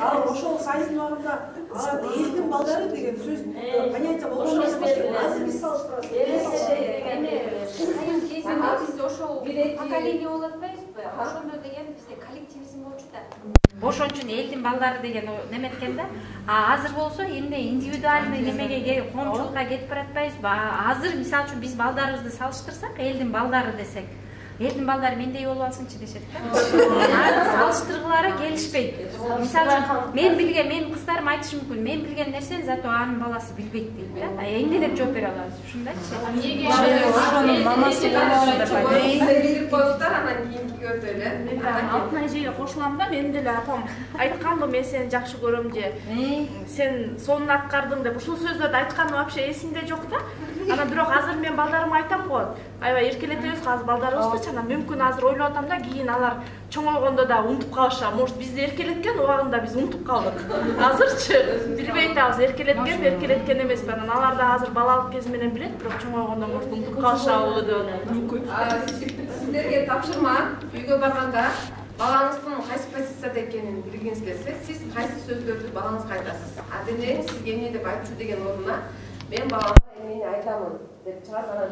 ал ошол сайыздын убагында элдин балдары деген сөз понятие болушу керек. Азыр биз салыштырабыз. Биз ошол поколение болуп атпайбызбы? Ошондо деген бизде коллективизм болчу да. Ошон үчүн элдин балдары деген неме экен да. Азыр болсо эмне индивидуальный немеге коомчулукка кетип баратпайбызбы? Азыр мисалы үчүн биз балдарыбызды салыштырсак, элдин балдары десек, элдин балдары мендей болуп алсынчы дешет да. Салыштыргылары келишпейт. Мисалы үчүн мен билген, менин кыздарым айтышы мүмкүн, мен билген нерсени зато анын баласы билбейт дейт да. Эмне деп жооп бере алабыз? Ушундайчы. Эмнеге ошонун мамасы болобу деп айтат. Билип коюңуздар, анан кийинки өтөлү. Алтын эжеге кошулам да, менин деле апам айтканбы, мен сени жакшы көрөм же. Сен сонун аткардың деп. Ушул сөздөрдү айтканы вообще эсимде жок да. Анан бирок азыр мен балдарыма айтам го. Аябай эркелетебиз азыр балдарыбызды. Анан мүмкүн азыр ойлоп атам да, кийин алар чоңойгондо да унутуп калышат. Может, бизди эркелеткен убагында биз унутуп калдык. Азырчы билбей атабыз, эркелеткен эмеспи. Анан алар да азыр балалык кези менен билет, бирок чоңойгондо может унутуп калышабы деп мүмкүн. Сиздерге тапшырма, үйгө барганда балаңыздын кайсы позицияда экенин билгиңиз келсе, сиз кайсы сөздөрдү балаңызга айтасыз. Адиле сизге эмне деп айтчу деген ордуна мен баламга эмнени айтамын деп чыгат, анан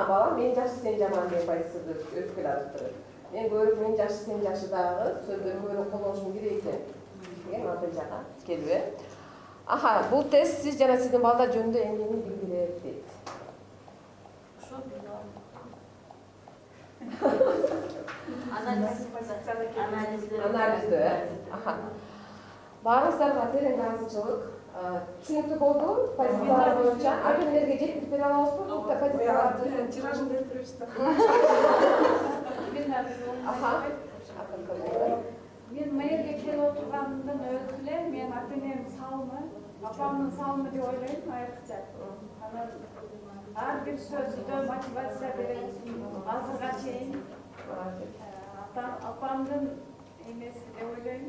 балам мен жакшы сен жаман деген позицияда өзгөрүп атат. Мен көрүп мен жакшы сен жакшы дагы сөздөрдү көрүп колдонушум керек экен деген натыйжага келиби? Аха, бул тест сиз жана сиздин балдар жөнүндө эмнени билдирет дейт. Анализді. Баарыңыздарга терең ыраазычылык. Түшүнүктүү болду. Позициялар боюнча ата-энелерге жеткирип бере алабызбы? Бул позицияларды тиражын берип беребиз да. Мен мэрге келип отурганымдын өзү эле мен ата-энемдин салымы, апамдын салымы деп ойлойм, айрыкча. Анан ар бир сөзүдө мотивация берет. Азырга чейин апамдын эмеси деп ойлойм,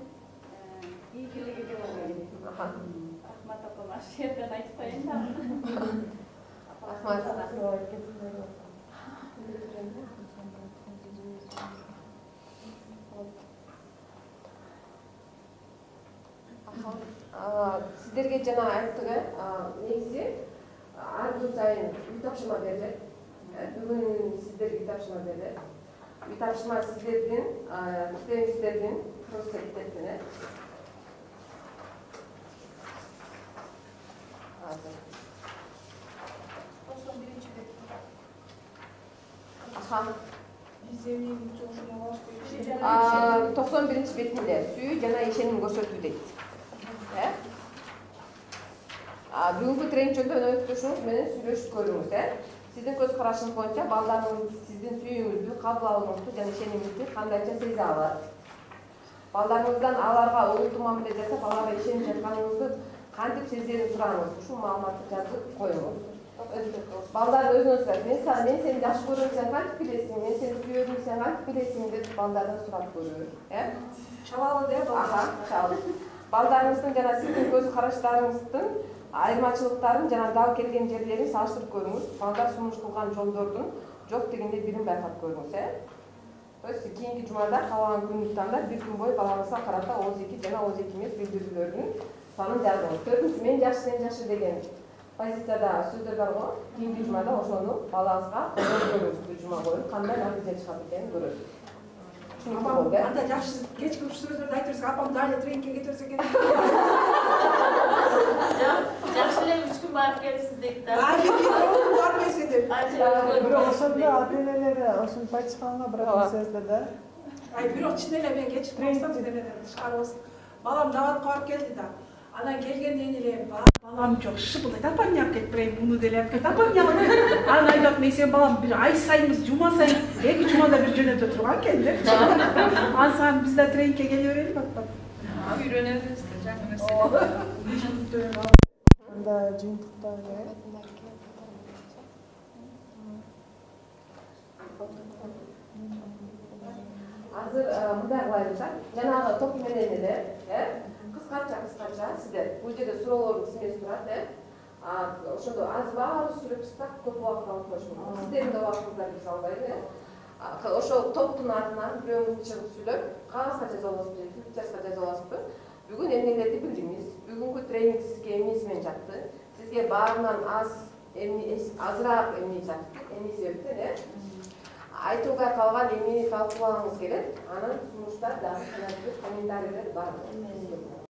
ийгилиги деп ойлойм. Рахмат апама, аш жерден айтып коеюн да. Сиздерге жана айттык, негизи ар күн сайын үй тапшырма берилет. Бүгүн сиздерге үй тапшырма берилет. Үй тапшырма сиздердин, китебиңиздердин просто китептен. Аха. 91 бетинде сүйүү жана ишеним көрсөтүү дейт. Бүгүнкү тренингчөндөн өктөшүңүз менен сүйлөшүп көрүңүз. Сиздин көз карашыңыз боюнча балдарыңыз сиздин сүйүүңүздү, кабыл алууңузду жана ишенимиңизди кандайча сезе алат? Балдарыңыздан аларга олуттуу мамиле жасап, аларга ишенип жатканыңызды кантип сезерин сураңыз. Ушул маалыматты жазып коюңуз. Балдар өзүңүзгө мен сени жакшы көрөм, сен кантип билесиң, мен сени сүйөм, сен кантип билесиң деп балдардан сурап көрүү. Чабалы деп чабалы. Балдарыңыздын жана сиздин көз караштарыңыздын айырмачылыктарын жана дал келген жерлерин салыштырып көрүңүз. Балдар сунуш кылган жолдордун жок дегенде бирин байкап көрүңүз. То есть кийинки жумада калган күндү тандап бир күн бою балаңызга карата 12 жана 12 эмес билдирүүлөрдүн санын жазыңыз. Төртүнчү мен жакшы сен жакшы деген позицияда сөздөр бар го. Кийинки жумада ошону балаңызга көрүңүз. Бир жума бою кандай натыйжа чыгат экенин көрөсүз. Анда жакшы кечки сөздөрдү айтып берсек, апам дагы тренингке кете берсе экен. Жакшы эле 3 күн барып келипсиз дейт да. Барып келсе деп. Бирок ошондо ата-энелер ошентип айтышканга бирок сөздө да. Бирок чын эле мен кечип калсам немеден тышкарыбыз. Балам даватка барып келди да. Анан келгенден эле балам жок, шыбылдайт, апам алып кетип берейин, муну деле алып кет, апам алып. Анан айтат, мен сен балам бир ай сайын, жума сайын, 2 жумада бир жөнөтө турган экен деп. Анан биз да тренингке келе берели бактап. Үйрөнөбүз да жаңы нерсе. Анда жыйынтыкта Азыр мындай кылайлыча, жанагы топ менен эле, кыскача сиздер бул жерде суроолор сиздер турат, ошондо аз баары сүйлөп чыксак көп убакыт алып коюш мүмкүн. Сиздердин да убактыңыздар биз албайбы. Ошол топтун атынан бирөөңүз чыгып сүйлөп, кагазга жаза аласызбы же флипчартка жаза аласызбы? Бүгүн эмнелерди билдиңиз? Бүгүнкү тренинг сизге эмнеси менен жакты? Сизге баарынан азыраак эмне жакты? Эмне себептен, айтууга калган эмнени талкуулагыңыз келет? Анан сунуштар дагы комментарийлер бар.